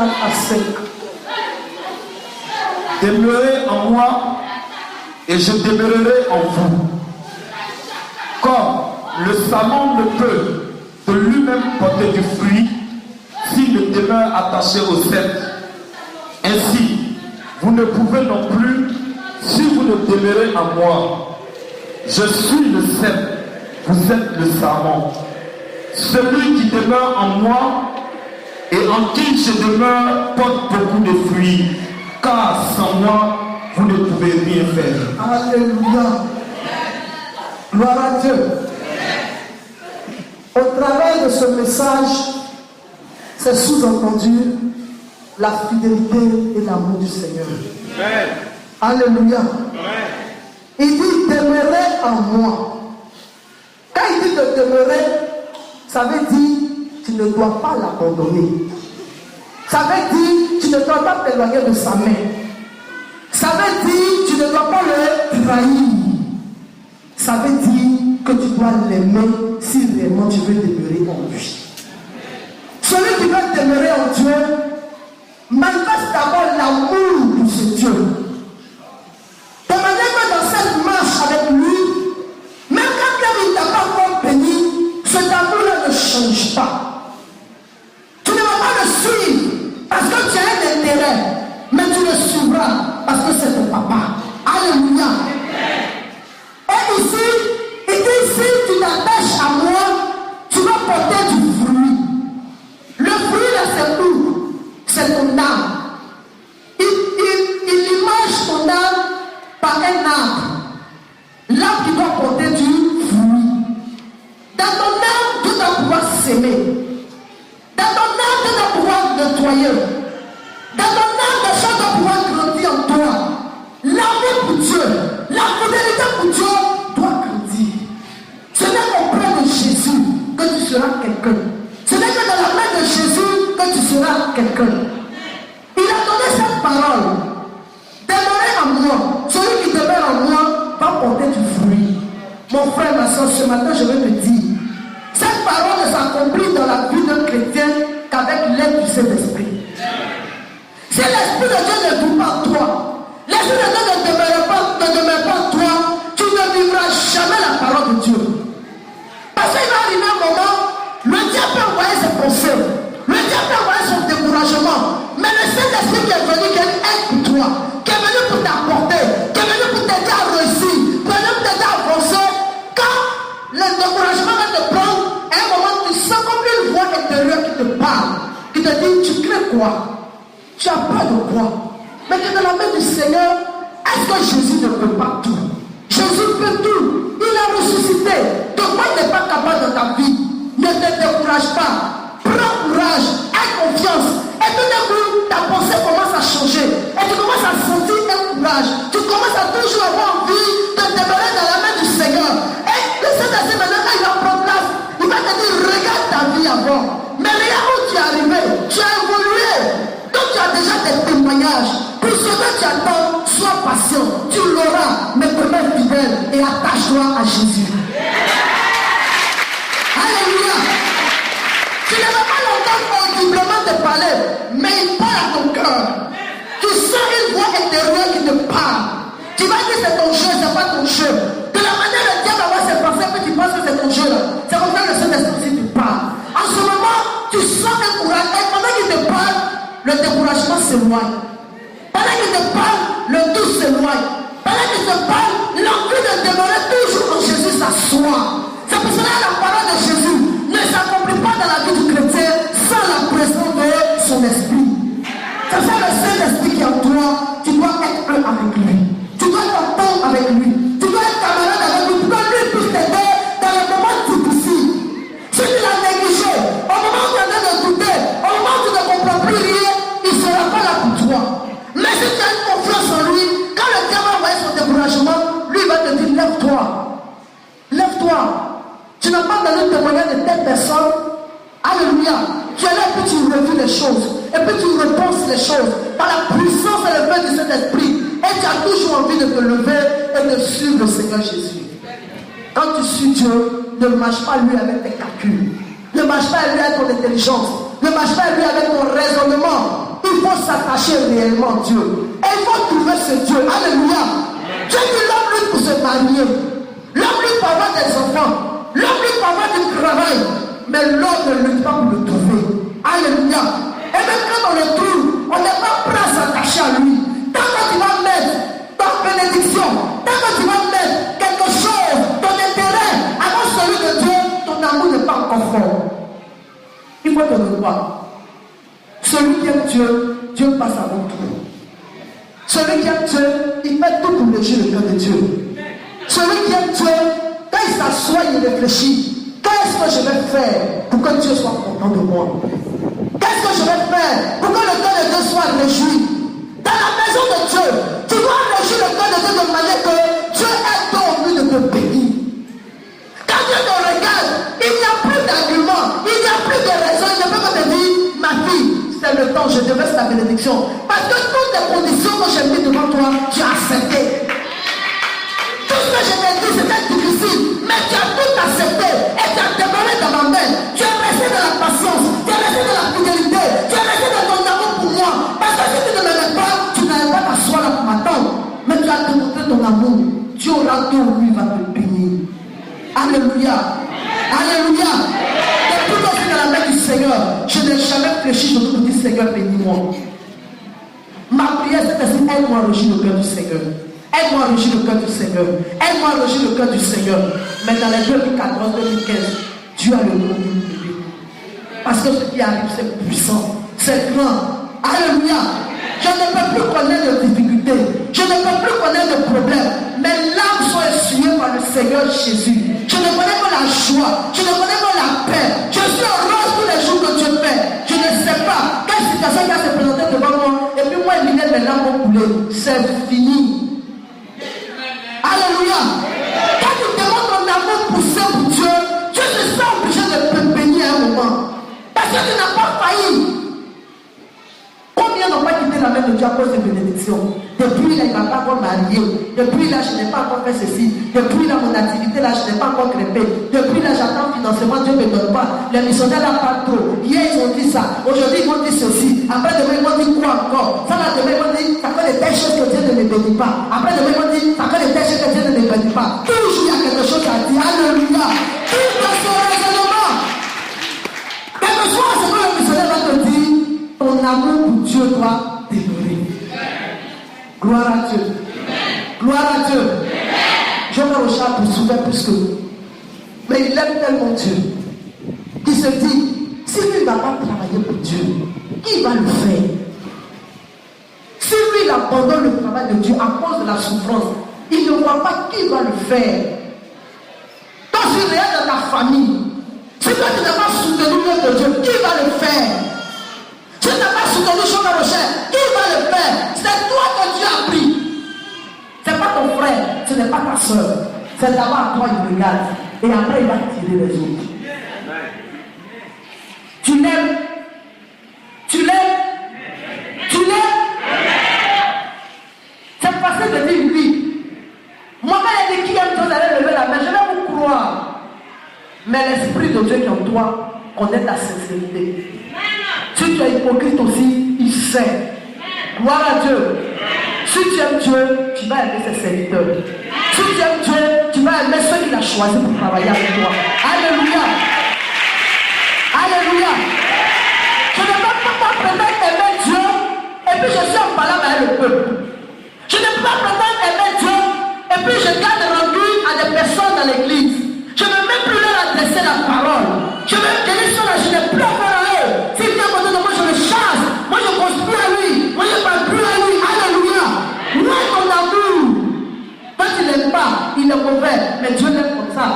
4 à 5. Demeurez en moi et je demeurerai en vous. Comme le sarment ne peut de lui-même porter du fruit s'il ne demeure attaché au cep. Ainsi, vous ne pouvez non plus si vous ne demeurez en moi. Je suis le cep, vous êtes le sarment. Celui qui demeure en moi et en qui je demeure porte beaucoup de fruits, car sans moi, vous ne pouvez rien faire. Alléluia. Gloire à Dieu. Au travers de ce message, c'est sous-entendu la fidélité et l'amour du Seigneur. Amen. Alléluia. Amen. Il dit demeurer en moi. Quand il dit de demeurer, ça veut dire tu ne dois pas l'abandonner. Ça veut dire tu ne dois pas t'éloigner de sa main. Ça veut dire tu ne dois pas le trahir. Ça veut dire que tu dois l'aimer si réellement tu veux demeurer en lui. Celui qui veut demeurer en Dieu manifeste d'abord l'amour pour ce Dieu. De manière que dans cette marche avec lui, même quand il ne t'a pas encore béni, cet amour-là ne change pas. Tu ne vas pas le suivre parce que tu as un intérêt, mais tu le suivras parce que c'est ton papa. Alléluia. Et ici, il dit si tu t'attaches à moi, tu vas porter du fruit. Le fruit là c'est où? C'est ton âme. Il image ton âme par un arbre. L'arbre qui doit porter du fruit. Dans ton âme, tu dois pouvoir s'aimer. Dans ton âme, tu dois pouvoir nettoyer. Dans ton âme, des choses doivent pouvoir grandir en toi. L'amour pour Dieu, la fidélité pour Dieu doit grandir. Ce n'est qu'auprès de Jésus que tu seras quelqu'un. Ce n'est que dans la main de Jésus que tu seras quelqu'un. Il a donné cette parole. Demeurez en moi. Celui qui demeure en moi va porter du fruit. Mon frère, ma soeur, ce matin, je vais te dire, cette parole ne s'accomplit dans la vie d'un chrétien qu'avec l'aide du Saint-Esprit. Si l'Esprit de Dieu ne vit pas en toi, l'Esprit de Dieu ne demeure pas en toi, tu ne vivras jamais la parole de Dieu. Parce qu'il va arriver un moment, le diable peut envoyer ses pensées, le diable peut envoyer son découragement, mais le Saint-Esprit qui est venu, qui est aide pour toi, qui est venu pour t'apporter, qui est venu pour t'aider à réussir, qui est venu pour t'aider à avancer, quand le découragement va te prendre, à un moment tu sens comme une voix intérieure qui te parle, qui te dit tu crains quoi? Tu as peur de quoi? Mais que dans la main du Seigneur, est-ce que Jésus ne peut pas tout? Jésus peut tout. Il a ressuscité. Donc moi, il n'est pas capable dans ta vie. Ne te décourage pas. Prends courage. Aie confiance. Et tout d'un coup, ta pensée commence à changer. Et tu commences à sentir un courage. Tu commences à toujours avoir envie de demeurer dans la main du Seigneur. Et le Saint-Esprit, maintenant, quand il va prendre place, il va te dire, regarde ta vie avant. Mais regarde où tu es arrivé. Tu as évolué. Donc tu as déjà des témoignages. Pour ce que tu attends, sois patient. Tu l'auras, mais demeure fidèle et attache-toi à Jésus. Alléluia. Tu ne vas pas l'entendre audiblement te parler, mais il parle à ton cœur. Tu sens une voix intérieure qui te parle. Tu vas dire c'est ton jeu, c'est pas ton jeu. De la manière le diable va se passer, que tu penses que c'est ton jeu là. C'est comme ça que le Saint-Esprit te parle. En ce moment, tu sens un courage. Et pendant qu'il te parle, le découragement s'éloigne. Pendant qu'il te parle, le doute s'éloigne. Pendant qu'il te parle, l'envie de demeurer toujours en Jésus s'assoit. C'est pour cela que la parole de Jésus ne s'accomplit pas dans la vie du chrétien sans la présence de son esprit. C'est ça le Saint-Esprit qui est en toi. Tu dois être un avec lui. Tu dois t'entendre avec lui. Tu dois être camarade avec lui pour que lui puisse t'aider dans les moments difficiles. Si tu l'as négligé, au moment où tu es en train de douter, au moment où tu ne comprends plus rien, il ne sera pas là pour toi. Mais si tu as une confiance en lui, quand le diable va envoyer son découragement, lui va te dire lève-toi. Lève-toi. Tu n'as pas donné le témoignage de telle personne. Alléluia. Tu es là et puis tu revis les choses. Et puis tu repenses les choses. Par la puissance et le feu de cet esprit. Et tu as toujours envie de te lever et de suivre le Seigneur Jésus. Quand tu suis Dieu, ne marche pas lui avec tes calculs. Ne marche pas lui avec ton intelligence. Ne marche pas lui avec ton raisonnement. il faut s'attacher réellement à Dieu. Et il faut trouver ce Dieu. Alléluia. Dieu dit l'homme lutte pour se marier. L'homme lutte pour avoir des enfants. L'homme lutte pour avoir du travail. Mais l'homme ne lutte pas pour le trouver. Alléluia. Et même quand on le trouve, on n'est pas prêt à s'attacher à lui. Tant que tu vas mettre ta bénédiction, tant que tu vas mettre quelque chose, ton intérêt, avant celui de Dieu, ton amour n'est pas encore fort. Il faut te le voir. Celui qui aime Dieu, Dieu passe avant tout. Celui qui aime Dieu, il fait tout pour léger le cœur de Dieu. Celui qui aime Dieu, quand il s'assoit, il réfléchit. Qu'est-ce que je vais faire pour que Dieu soit content de moi? Qu'est-ce que je vais faire pour que le cœur de Dieu soit réjoui? Dans la maison de Dieu, tu dois réjouir le cœur de Dieu de manière que Dieu est envie de te bénir. Quand Dieu te regarde, il n'y a plus d'arguments, il n'y a plus de raison, il ne peut pas te dire, ma fille, c'est le temps, je te verse ta bénédiction. Parce que toutes les conditions que j'ai mises devant toi, tu as accepté. Tout ce que je t'ai dit, c'était difficile, mais tu as tout accepté et tu as demeuré dans ma main. Tu es resté dans la patience, tu es resté dans la fidélité, tu es resté dans ton amour pour moi. Parce que si tu ne m'aimais pas, tu n'allais pas t'asseoir là pour m'attendre. Mais tu as démontré ton amour. Dieu aura tout, lui va te bénir. Alléluia. Alléluia. Depuis que je suis dans la main du Seigneur, je n'ai jamais fléchi, je te dis Seigneur, bénis-moi. Ma prière, c'est ainsi, aide-moi à régir le cœur du Seigneur. Aide-moi à régir le cœur du Seigneur. Aide-moi à régir le cœur du Seigneur. Mais dans les 2014-2015, Dieu a le nom de bébé. Parce que ce qui arrive, c'est puissant. C'est grand. Alléluia. Je ne peux plus connaître de difficultés. Je ne peux plus connaître de problèmes. Mes larmes sont essuyées par le Seigneur Jésus. Je ne connais pas la joie. Je ne connais pas la paix. Je suis heureuse tous les jours que Dieu fait. Je ne sais pas quelle situation va se présenter devant moi. Et puis moi, mes larmes vont couler. C'est fini. Alléluia. Quand tu demandes ton amour poussé pour Dieu, Dieu se sent obligé de te bénir à un moment. Parce que tu n'as pas failli. Combien n'ont pas quitté la main de Dieu à cause de bénédictions? Depuis là, il ne m'a pas encore marié. Depuis là, je n'ai pas encore fait ceci. Depuis là, mon activité là, je n'ai pas encore crépé. Depuis là, j'attends financement, Dieu ne me donne pas. Les missionnaires là parlent trop. Hier, ils ont dit ça. Aujourd'hui, ils vont dire ceci. Après, demain, ils vont dire quoi encore? Ça, là, demain, ils vont dire, ça fait des telles choses que Dieu ne me bénit pas. Après, demain, ils vont dire, ça fait des telles choses que Dieu ne me bénit pas. Toujours, il y a quelque chose à dire. Alléluia. Tout dans son raisonnement. Quelque chose, c'est que le missionnaire va te dire, ton amour pour Dieu doit demeurer. Gloire à Dieu. Gloire à Dieu. Jean-Marc Rochard poursuivait plus que nous. Mais il aime tellement Dieu. Il se dit, si lui ne va pas travailler pour Dieu, qui va le faire? Si lui il abandonne le travail de Dieu à cause de la souffrance, il ne voit pas qui va le faire. Quand tu regardes dans ta famille, si toi tu n'as pas soutenu l'œuvre de Dieu, qui va le faire? Si tu n'as pas soutenu Jean-Marc Rochard, qui va le faire? C'est toi que Dieu a pris. Ce n'est pas ton frère, ce n'est pas ta soeur. C'est d'abord à toi qu'il regarde. Et après il va tirer les autres. Tu l'aimes? Tu l'aimes? Tu l'aimes? C'est facile de dire oui. Moi quand il a dit qui aime Dieu, vous allez lever la main, je vais vous croire. Mais l'esprit de Dieu qui est en toi connaît ta sincérité. Si tu es hypocrite aussi, il sait. Gloire à Dieu. Si tu aimes Dieu, tu vas aimer ses serviteurs. Si tu aimes Dieu, tu vas aimer ceux qu'il a choisis pour travailler avec toi. Alléluia. Alléluia. Je ne peux pas prétendre aimer Dieu et puis je suis en balade avec le peuple. Je ne peux pas prétendre aimer Dieu et puis je garde rancune à des personnes dans l'église. Je ne veux même plus leur adresser la parole. Je veux que les gens là, je n'ai plus affaire à eux. S'il vient à côté de moi, je le chasse. Moi, je ne pense plus à lui. Moi, je ne parle plus à lui. Alléluia. Moi, ton amour. Quand tu n'aimes pas, il est mauvais. Mais Dieu l'aime comme ça.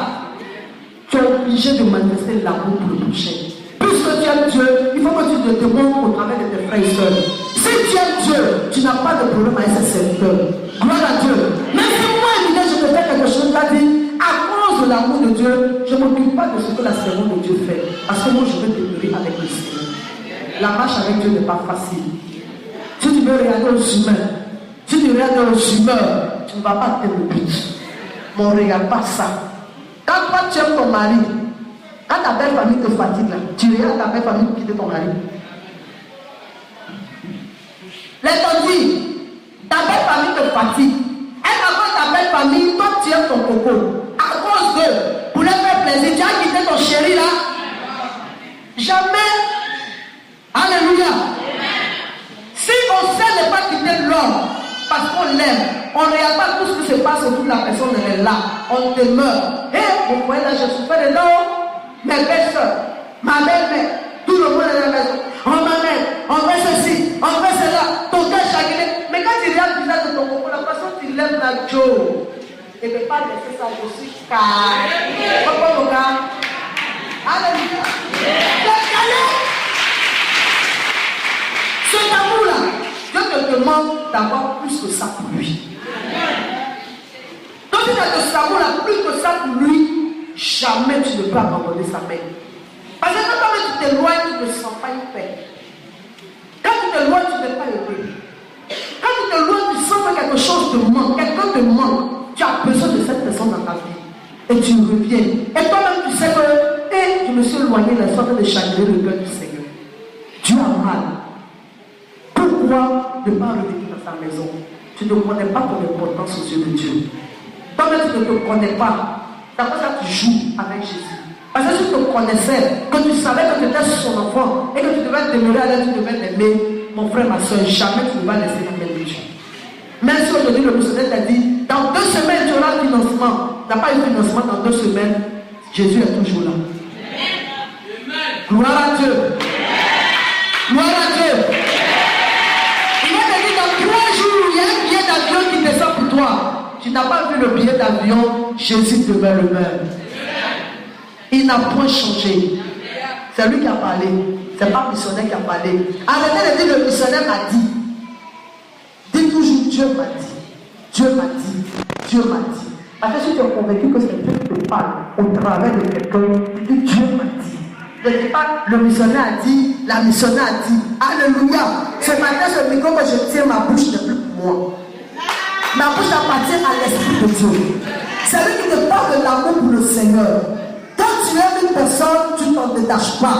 Tu es obligé de manifester l'amour pour le prochain. Puisque tu aimes Dieu, il faut que tu te démontres au travers de tes frères et sœurs. Si tu aimes Dieu, tu n'as pas de problème avec ses serviteurs. Gloire à Dieu. Mais si moi, Emilie, je te fais quelque chose, tu as dit, à cause de l'amour de Dieu, je ne m'occupe pas de ce que la servante de Dieu fait. Parce que moi, je veux demeurer avec le Seigneur. La marche avec Dieu n'est pas facile. Si tu veux regarder aux humains, si tu regardes aux humains, tu ne vas pas atteindre le but. Mais on ne regarde pas ça. Quand toi tu aimes ton mari, quand ta belle famille te fatigue là, tu regardes ta belle famille quitter ton mari. Les dit, ta belle famille te fatigue. Elle avant ta belle famille, toi tu aimes ton coco. À cause d'eux, pour leur faire plaisir, tu as quitté ton chéri là. Jamais. Alléluia. Si on sait ne pas quitter l'homme parce qu'on l'aime, on ne regarde pas tout ce qui se passe autour de la personne, elle est là. On demeure. Et vous voyez là, je souffrais de l'eau. Mes belles soeurs, ma belle-mère, tout le monde est à la maison. On m'amène, on fait ceci, on fait cela. Ton cœur chagriné. Mais quand tu regardes le visage de ton coco, la façon tu lèves la Joe. Et ne pas laisser ça, je suis calme. Pourquoi mon gars? Alléluia. Cet amour-là, Dieu te demande d'avoir plus que ça pour lui. Donc, si tu as de cet amour-là, plus que ça pour lui, jamais tu ne peux abandonner sa main. Parce que quand tu t'éloignes, tu ne sens pas une paix. Quand tu t'éloignes, tu n'es pas heureux. Quand tu t'éloignes, tu sens que quelque chose te manque, quelqu'un te manque. Tu as besoin de cette personne dans ta vie. Et tu reviens. Et toi-même, tu sais que je me suis éloigné de la sorte de chagriner le cœur du Seigneur. Dieu a mal. Pourquoi ne pas revenir dans sa maison? Tu ne connais pas ton importance aux yeux de Dieu. Toi-même, tu ne te connais pas. C'est pour ça que tu joues avec Jésus. Parce que si tu te connaissais, que tu savais que tu étais son enfant et que tu devais demeurer à l'aide, tu devais l'aimer, mon frère, ma soeur, jamais tu ne vas laisser la main de Dieu. Même si aujourd'hui le missionnaire t'a dit, dans 2 semaines tu auras le financement. Tu n'as pas eu le financement dans 2 semaines, Jésus est toujours là. Gloire à Dieu. Gloire à Dieu. Il va te dire dans 3 jours, il y a un billet d'avion qui descend pour toi. Tu n'as pas vu le billet d'avion, Jésus demeure le même. Il n'a point changé. C'est lui qui a parlé. Ce n'est pas le missionnaire qui a parlé. Arrêtez de dire le missionnaire m'a dit. Dis toujours Dieu m'a dit. Dieu m'a dit. Dieu m'a dit. Parce que si tu es convaincu que c'est Dieu qui te parle au travers de quelqu'un, tu dis Dieu m'a dit. Ne dis pas le missionnaire a dit, la missionnaire a dit. Alléluia. Ce matin, ce micro que je tiens, ma bouche n'est plus pour moi. Ma bouche appartient à l'Esprit de Dieu. C'est lui qui te parle de l'amour pour le Seigneur. Quand tu aimes une personne, tu ne t'en détaches pas.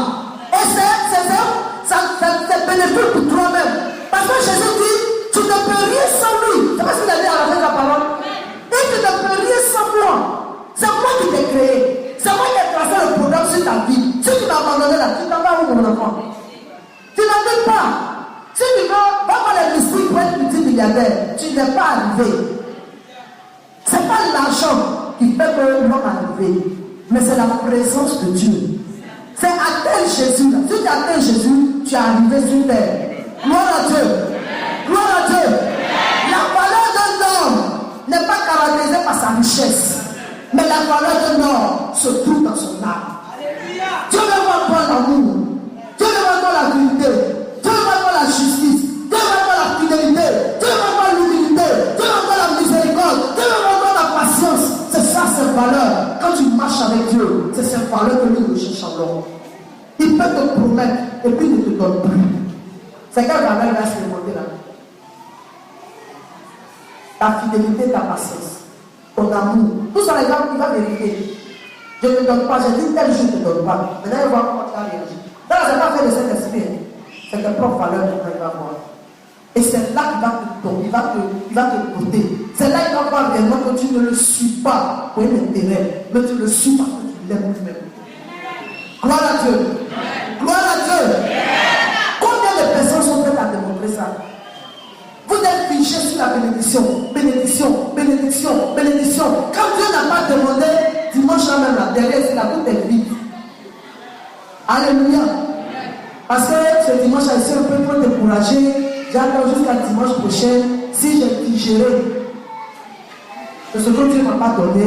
Et c'est bénéfique pour toi-même. Parce que Jésus dit, tu ne peux rien sans lui. C'est pas ce qu'il a dit à la fin de la parole. Et tu ne peux rien sans moi. C'est moi qui t'ai créé. C'est moi qui ai tracé le programme sur ta vie. Si tu m'as abandonné là, tu t'en vas où mon enfant? Tu n'en veux pas. Si tu veux, va voir les mystiques pour être petit milliardaire. Tu n'es pas arrivé. Ce n'est pas l'argent qui fait que l'homme est arrivé. Mais c'est la présence de Dieu. C'est atteindre Jésus. Là. Si tu atteins Jésus, tu es arrivé sur terre. Gloire à Dieu. Gloire à Dieu. La valeur d'un homme n'est pas caractérisée par sa richesse. Mais la valeur d'un homme se trouve dans son âme. Dieu veut voir toi l'amour. Dieu veut voir toi la vérité. Dieu veut voir toi la justice. Dieu veut voir toi la fidélité. Dieu veut voir l'humilité. Dieu veut voir la miséricorde. Dieu veut voir toi la patience. C'est ça, cette valeur. Quand tu marches avec Dieu, c'est cette valeur que lui recherche en l'homme. Il peut te promettre et puis il ne te donne plus. C'est quelle valeur il va se demander là? Ta fidélité, ta patience, ton amour. Tout ça, il va vérifier. Je ne te donne pas, je dis tel jour, je ne te donne pas. Maintenant, il va voir comment tu as réagi. Ça, c'est pas fait de cet esprit. C'est tes propres valeurs qu'il va voir. Et c'est là qu'il va te donner, il va te porter. C'est là qu'il va voir réellement que tu ne le suis pas pour un intérêt, mais tu le suis parce que tu l'aimes lui-même. Gloire à Dieu. Gloire à Dieu. Combien de personnes sont prêtes à démontrer ça? Vous êtes figés sur la bénédiction. Bénédiction, bénédiction, bénédiction. Quand Dieu n'a pas demandé, dimanche même là, derrière, c'est la toute est vide. Alléluia. Parce que ce dimanche, je suis un peu trop découragé. J'attends jusqu'à dimanche prochain. Si j'ai digéré de ce que Dieu ne m'a pas donné,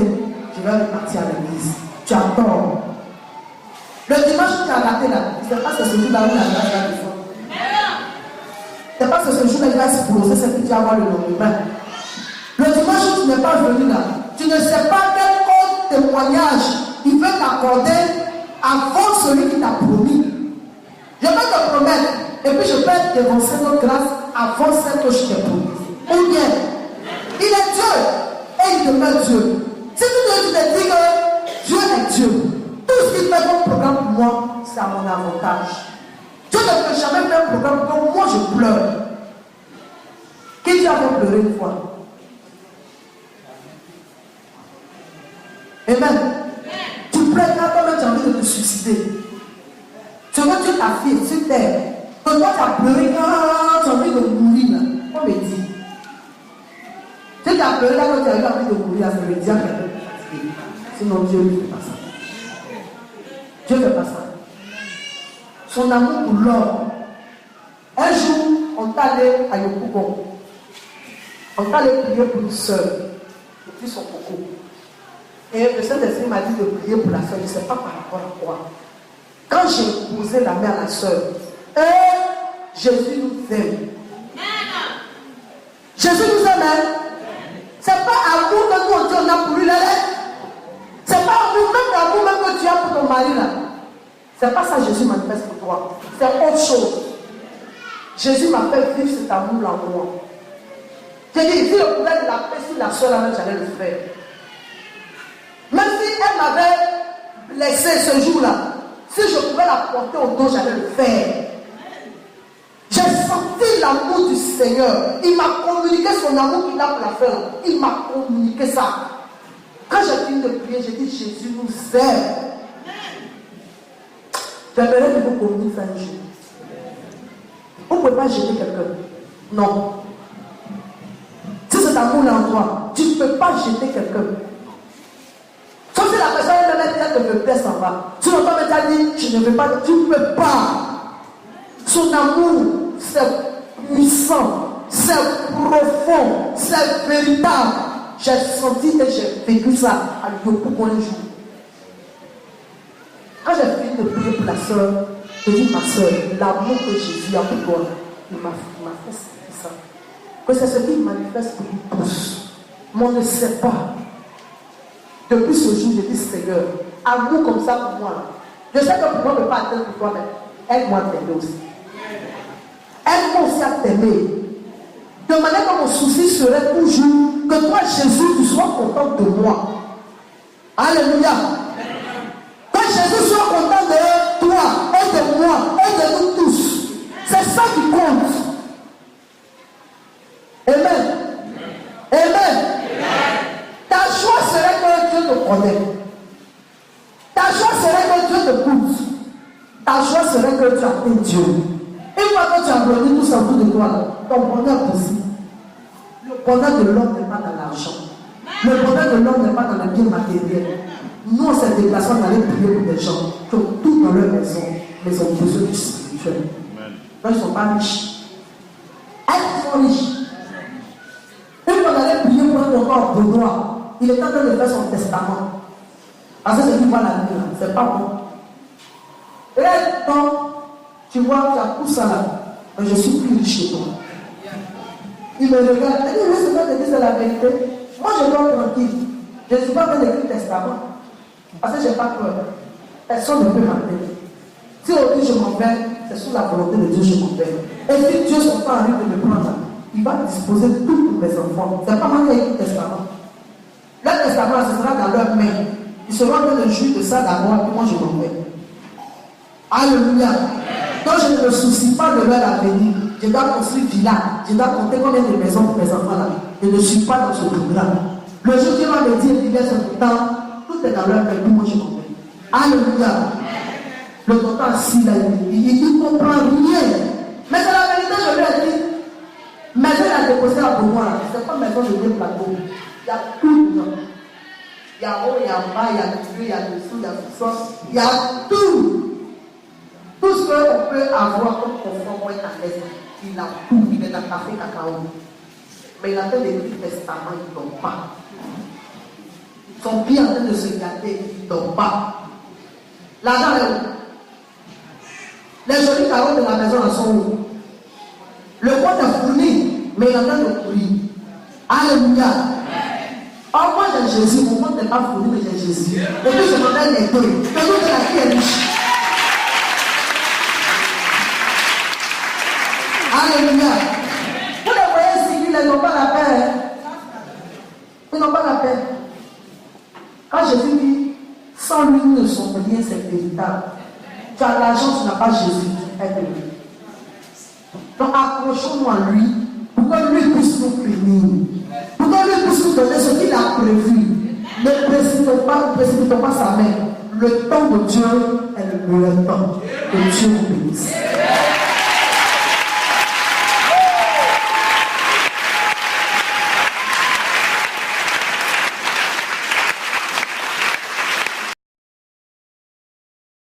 je vais repartir à l'église. Tu as tort. Le dimanche, tu as raté là. Ce n'est pas ce jour-là où la grâce va descendre. Ce n'est pas ce jour-là où il va exploser, c'est que tu vas avoir le lendemain. Le dimanche où tu n'es pas venu là, tu ne sais pas quel autre témoignage il veut t'accorder avant celui qui t'a promis. Je vais te promettre, et puis je peux dévancer notre grâce avant celle que je t'ai promis. Ou bien, il est Dieu et il demeure Dieu. Si tu te dis que Dieu est Dieu, tout ce qu'il fait comme programme pour moi, c'est à mon avantage. Dieu ne peut jamais faire un programme comme moi je pleure. a fait pleurer une fois. Amen. Tu pleures quand toi-même tu as envie de te suicider. Tu vois, tu t'affirmes sur terre. Quand toi tu as pleuré quand tu as envie de mourir, on me dit. Tu as pleuré là quand tu as eu envie de mourir, ça veut dire que sinon Dieu ne fait pas ça. Dieu ne fait pas ça. Son amour pour l'homme. Un jour, on est allé à Yopougon. On est allé prier pour une soeur, depuis son coco. Et le Saint-Esprit m'a dit de prier pour la soeur. Je ne sais pas par rapport à quoi. Quand j'ai posé la main à la soeur, Jésus nous aime. Jésus nous aime. Ce n'est pas amour que nous on a pour lui là. Ce n'est pas amour, même l'amour même que tu as pour ton mari là. Ce n'est pas ça que Jésus manifeste pour toi. C'est autre chose. Jésus m'a fait vivre cet amour là en moi. J'ai dit, si je pouvais la paix sur la soeur là, j'allais le faire. Même si elle m'avait blessé ce jour-là, si je pouvais la porter au dos, j'allais le faire. J'ai senti l'amour du Seigneur. Il m'a communiqué son amour qu'il a pour la faire. Il m'a communiqué ça. Quand j'ai fini de prier, j'ai dit, Jésus nous aime. J'aimerais que vous communiquiez ça un jour. Vous ne pouvez pas jeter quelqu'un. Non. Si cet amour-là en toi, tu ne peux pas jeter quelqu'un. Sauf si la personne elle te veut plaire, ça va. Si l'autre t'a dit, je ne veux pas, tu ne peux pas. Son amour, c'est puissant, c'est profond, c'est véritable. J'ai senti et j'ai vécu ça à Yopougon un jour. Quand j'ai fini de prier pour la soeur, je dis, ma soeur, l'amour que Jésus a pour toi, il m'a fait ça. Que c'est ce qu'il manifeste pour nous tous. Mais on ne sait pas. Depuis ce jour, je dis, Seigneur, amour comme ça pour moi. Je sais que pour moi, je ne peux pas atteindre pour toi, mais aide-moi à t'aimer aussi. Aide-moi aussi à t'aimer. De manière que mon souci serait toujours que toi, Jésus, tu sois content de moi. Alléluia. Que Jésus soit content de toi et de moi et de nous tous. C'est ça qui compte. Amen. Amen. Ta joie serait que Dieu te connaît. Ta joie serait que Dieu te coûte. Ta joie serait que tu atteins Dieu. Une fois que tu as brûlé tout ça autour de toi, ton bonheur possible. Le bonheur de l'homme n'est pas dans l'argent. Le bonheur de l'homme n'est pas dans le bien matériel. Nous, on s'est déplacés, on allait prier pour des gens qui ont tout dans leur maison, mais ils ont besoin du spirituel. Donc, ils ne sont pas riches. Elles sont riches. Une fois qu'on allait prier pour un encore Benoît, il est en train de faire son testament. Parce que c'est qui voit la nuit, c'est pas bon. Et là, tu vois, tu as tout ça là, mais je suis plus riche que toi. Il me regarde, il dit, oui, c'est vrai, c'est la vérité. Moi, je dors tranquille. Je ne suis pas en train d'écrire le testament. Parce que je n'ai pas peur. Personne ne peut m'appeler. Si aujourd'hui je m'en vais, c'est sous la volonté de Dieu que je m'en vais. Et si Dieu son temps arrive de me prendre, il va disposer tout pour mes enfants. Ce n'est pas moi qui ai écrit le testament. Le testament, ce sera dans leurs mains. Ils seront en train de jouir de ça d'abord, puis moi je m'en vais. Alléluia. Donc je ne me soucie pas de leur avenir. Je dois construire villa. Je dois compter combien de maisons pour mes enfants là. Je ne suis pas dans ce programme. Le jour qui va me dire, il est son temps, tout est dans leur main, puis moi je m'en vais. Alléluia. Le tonton assis là, il ne comprend rien. Mais c'est la vérité, je lui ai dit. Maison il a déposé à Beauvoir, ce n'est pas maison de deux plateaux. Il y a tout dedans. Il y a haut, il y a bas, il y a dessus, il y a dessous, il y a tout ça. Il y a tout. Tout ce qu'on peut avoir comme confort pour être à l'aise. Il a tout. Il est dans le café cacao. Mais il a fait des petits testaments, il ne dort pas. Son pied en train de se gâter, il ne dort pas. L'argent est où? Les jolis carreaux de la maison en sont où? Le compte est fourni, mais il est en train de courir. Alléluia. Or, moi j'ai Jésus, mon compte n'est pas fourni, mais j'ai Jésus. Et puis je m'appelle les deux. Mais nous, c'est la qui est riche. Alléluia. Vous les voyez ici, ils n'ont pas la paix. Ils n'ont pas la paix. Quand Jésus dit, sans lui, nous ne sommes rien, c'est véritable. Tu as l'argent, tu n'as pas Jésus, aide-le. Donc accrochons-nous à lui pour que lui puisse puisse nous bénir. Pour que lui puisse nous donner ce qu'il a prévu. Ne précipitons pas sa main. Le temps de Dieu est le meilleur temps. Que Dieu vous bénisse.